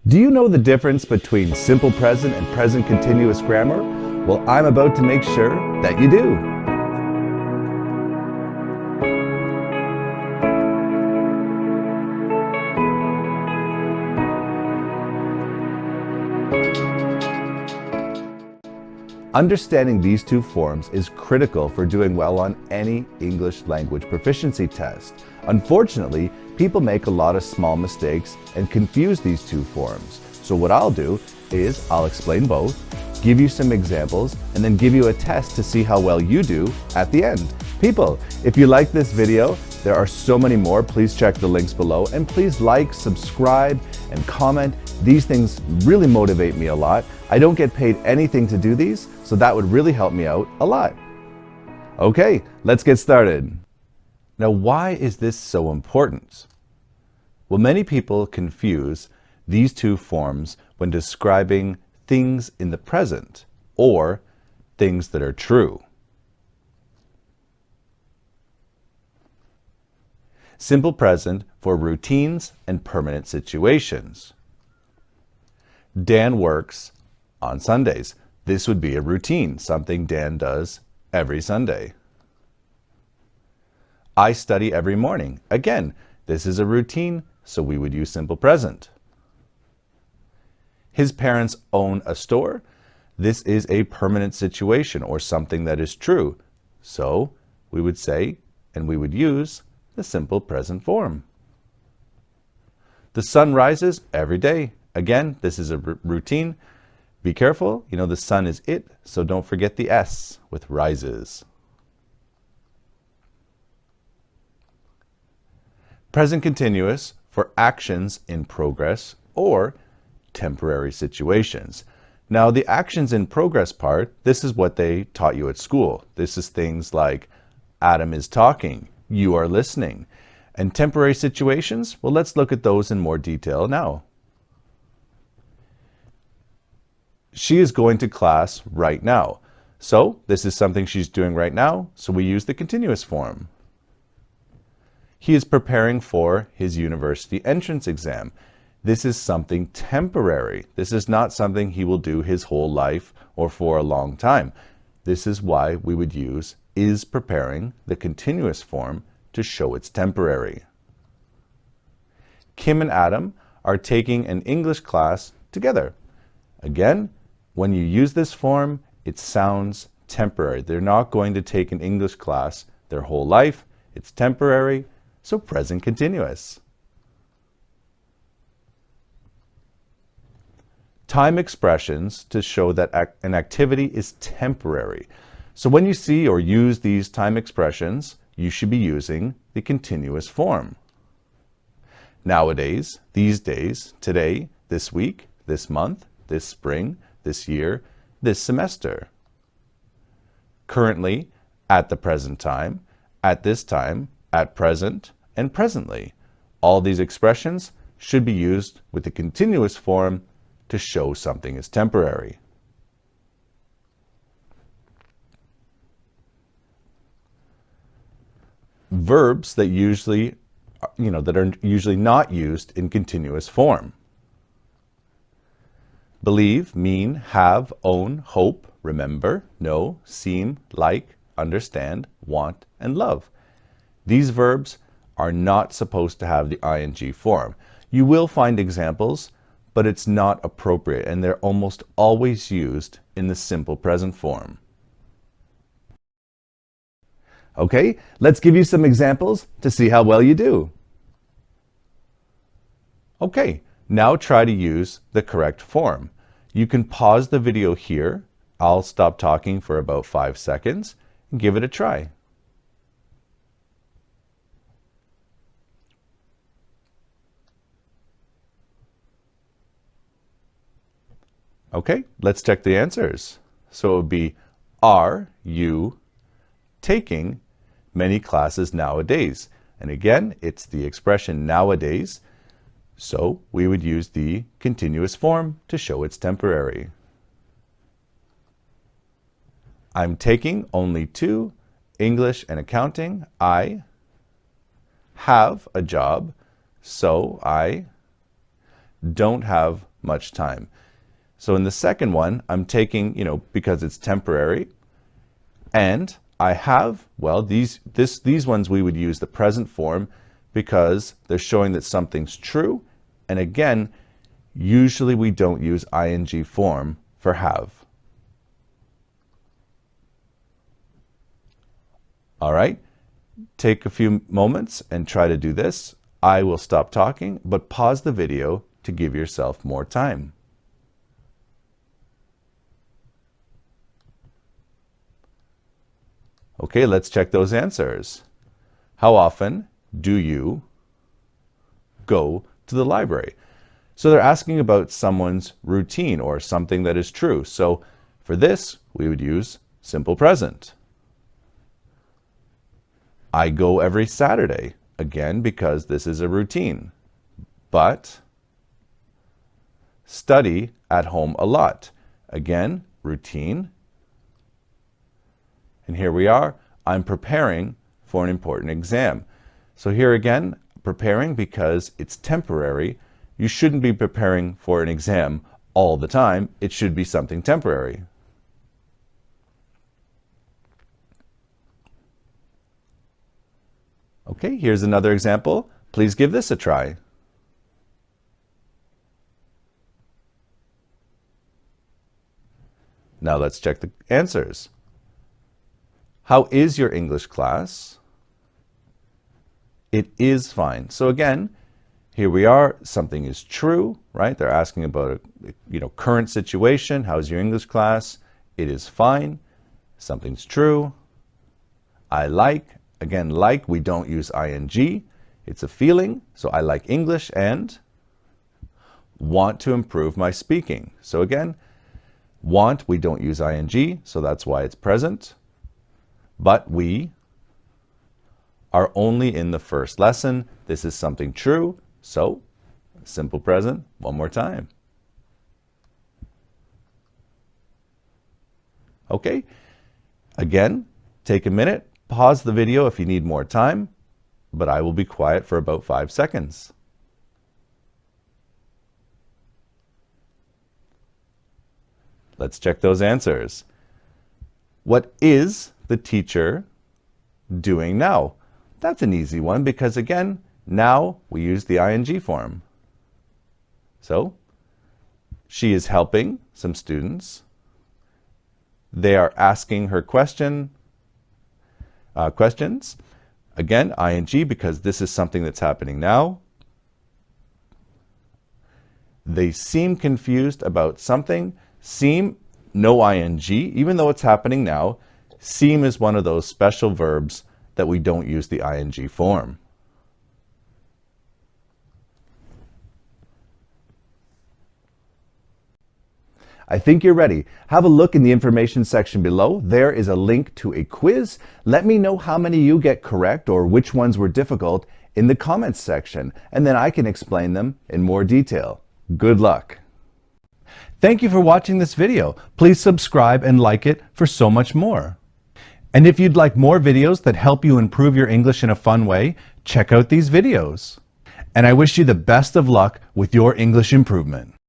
Do you know the difference between simple present and present continuous grammar? Well, I'm about to make sure that you do. Understanding these two forms is critical for doing well on any English language proficiency test. Unfortunately, people make a lot of small mistakes and confuse these two forms. So what I'll do is I'll explain both, give you some examples, and then give you a test to see how well you do at the end. People, if you like this video, there are so many more. Please check the links below and please like, subscribe, and comment. These things really motivate me a lot. I don't get paid anything to do these, so that would really help me out a lot. Okay, let's get started. Now, why is this so important? Well, many people confuse these two forms when describing things in the present or things that are true. Simple present for routines and permanent situations. Dan works on Sundays. This would be a routine, something Dan does every Sunday. I study every morning. Again, this is a routine, so we would use simple present. His parents own a store. This is a permanent situation or something that is true. So we would say, and we would use the simple present form. The sun rises every day. Again, this is a routine. Be careful, you know the sun is it, so don't forget the S with rises. Present continuous for actions in progress or temporary situations. Now, the actions in progress part, this is what they taught you at school. This is things like Adam is talking, you are listening. And temporary situations, well, let's look at those in more detail now. She is going to class right now. So this is something she's doing right now, so we use the continuous form. He is preparing for his university entrance exam. This is something temporary. This is not something he will do his whole life or for a long time. This is why we would use is preparing, the continuous form, to show it's temporary. Kim and Adam are taking an English class together. Again, when you use this form, it sounds temporary. They're not going to take an English class their whole life. It's temporary, so present continuous. Time expressions to show that an activity is temporary. So when you see or use these time expressions, you should be using the continuous form. Nowadays, these days, today, this week, this month, this spring, this year, this semester. Currently, at the present time, at this time, at present, and presently. All these expressions should be used with the continuous form to show something is temporary. Verbs that are usually not used in continuous form. Believe, mean, have, own, hope, remember, know, seem, like, understand, want, and love. These verbs are not supposed to have the ing form. You will find examples, but it's not appropriate, and they're almost always used in the simple present form. Okay, let's give you some examples to see how well you do. Okay, now try to use the correct form. You can pause the video here. I'll stop talking for about 5 seconds and give it a try. Okay, let's check the answers. So it would be, are you taking many classes nowadays? And again, it's the expression nowadays. So we would use the continuous form to show it's temporary. I'm taking only 2, English and accounting. I have a job, so I don't have much time. So in the second one, I'm taking, because it's temporary, and I have, well, these ones we would use the present form because they're showing that something's true. And again, usually we don't use ing form for have. All right, take a few moments and try to do this. I will stop talking, but pause the video to give yourself more time. Okay, let's check those answers. How often do you go to the library? So they're asking about someone's routine or something that is true. So for this, we would use simple present. I go every Saturday, again, because this is a routine. But study at home a lot. Again, routine. And here we are, I'm preparing for an important exam. So here again, preparing because it's temporary. You shouldn't be preparing for an exam all the time. It should be something temporary. Okay, here's another example. Please give this a try. Now let's check the answers. How is your English class? It is fine. So again, here we are, something is true, right? They're asking about a current situation. How's your English class? It is fine. Something's true. I like, again, like, we don't use ing. It's a feeling, so I like English, and want to improve my speaking. So again, want, we don't use ing, so that's why it's present. But we are only in the first lesson. This is something true, so simple present one more time. Okay, again, take a minute, pause the video if you need more time, but I will be quiet for about 5 seconds. Let's check those answers. What is the teacher doing now? That's an easy one because again, now we use the ing form. So, she is helping some students. They are asking her questions. Again, ing because this is something that's happening now. They seem confused about something. Seem, no ing, even though it's happening now. Seem is one of those special verbs that we don't use the ing form. I think you're ready. Have a look in the information section below. There is a link to a quiz. Let me know how many you get correct or which ones were difficult in the comments section, and then I can explain them in more detail. Good luck. Thank you for watching this video. Please subscribe and like it for so much more. And if you'd like more videos that help you improve your English in a fun way, check out these videos. And I wish you the best of luck with your English improvement.